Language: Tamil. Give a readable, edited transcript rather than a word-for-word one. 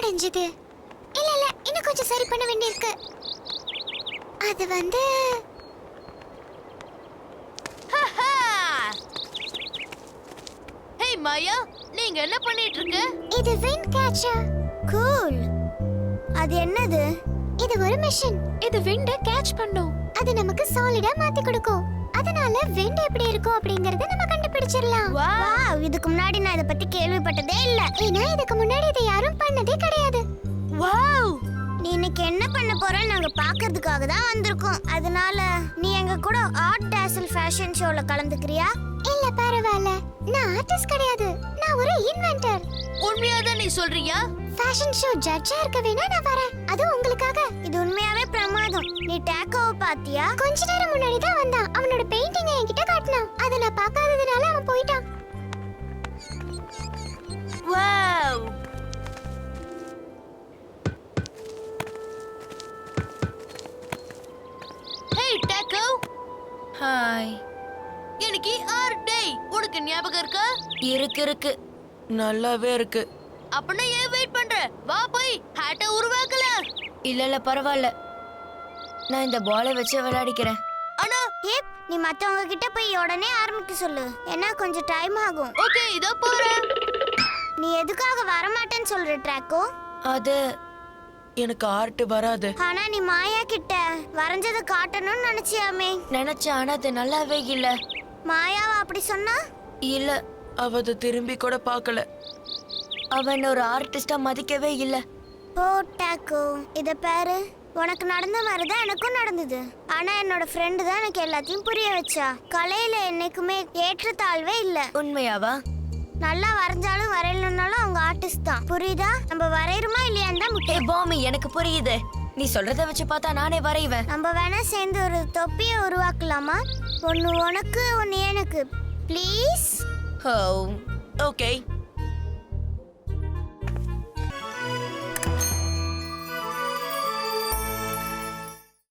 உடைஞ்சது. இல்ல இல்ல, இன்னும் கொஞ்சம் சரி பண்ண வேண்டியிருக்கு. அது வந்து ஹே மாயா, நீங்க என்ன பண்ணிட்டு இருக்க? இது விண்ட் கேச்சர். கூல். அது என்னது? இது ஒரு மிஷின். இது விண்ட கேட்ச் பண்ணும். அது நமக்கு சாலிடா மாத்தி கொடுக்கும். அதனால விண்ட் எப்படி இருக்கும் அப்படிங்கறத நம்ம கண்டுபிடிச்சிரலாம். வாவ், இதுக்கு முன்னாடி நான் இத பத்தி கேள்விப்பட்டதே இல்ல. ஏன்னா இதுக்கு முன்னாடி இத யாரும் பண்ணதே கிடையாது. வாவ்! நீ இன்னைக்கு என்ன பண்ண போறன்னு நாங்க பாக்குறதுக்காக தான் வந்திருக்கோம். அதனால நீ எங்க கூட ஆர்ட் டாசல் ஃபேஷன் ஷோல கலந்துக்கிறியா? இல்ல பரவாயில்ல, நான் ஆர்டிஸ்ட் கிடையாது, நான் ஒரு இன்வென்டர். உண்மையாதான் நீ சொல்றியா? ஃபேஷன் ஷோ ஜட்ஜா இருக்க வேணா நான் வரேன், அது உங்களுக்காக. இது உண்மையாவே பிரமாதம். நீ டேக்கோவை பாத்தியா? கொஞ்ச நேரம் முன்னாடி தான் வந்தான். அவனோட பெயிண்டிங்கை என்கிட்ட காட்டினான். அதை நான் பார்க்காததுனால அவன் போயிட்டான். வாவ்! ஹே டேக்கோ, ஹாய். இன்னைக்கு ஆர்ட் டே. உனக்கு ஞாபகம் இருக்கா? இருக்கு நல்லாவே இருக்கு. அப்பனா ஏன் வெயிட் பண்ற? வா போய் ஹேட்ட உருவாக்கலாம். இல்ல பரவாயில்ல, நான் இந்த பாலை வச்சு விளையாடிக்கிறேன். அண்ணா, ஏப், நீ மத்தவங்க கிட்ட போய் உடனே ஆரம்பிக்க சொல்லு. ஏன்னா கொஞ்சம் டைம் ஆகும். ஓகே இதோ போறேன். நீ எதுக்காக வரமாட்டேன்னு சொல்ற ட்ராக்கோ? அது எனக்கு ஆர்ட் வராது. ஆனா நீ மாயா கிட்ட வரைஞ்சதை காட்டணும்னு நினைச்சியாமே. நினைச்சேன், ஆனா அது நல்லாவே இல்ல. மாயாவா அப்படி சொன்னா? இல்ல, அவ அதை திரும்பி கூட பார்க்கல. அவன் ஒரு ஆர்டிஸ்டா மதிக்கவே இல்ல. ஓ டாக்கோ, இத பாரு, உனக்கு நடந்த மாதிரி தான் எனக்கும் நடந்தது. ஆனா என்னோட ஃப்ரெண்டு தான் எனக்கு எல்லாத்தையும் புரிய வச்சா. கலையில என்னைக்குமே ஏற்றத்தாழ்வே இல்ல. உண்மையாவா? நல்லா வரைஞ்சாலும் வரையலனாலும் அவங்க ஆர்டிஸ்ட் தான். புரியுதா? நம்ம வரையறோமா இல்லையான்னு தான் ஏ முக்கியம். பாமி, எனக்கு புரியுது. நீ சொல்றத வச்சு பார்த்தா நானே வரைவேன். நம்ம வேணா சேர்ந்து ஒரு தொப்பியை உருவாக்கலாமா? ஒன்னு உனக்கு ஒன்னு எனக்கு. ப்ளீஸ். Oh okay.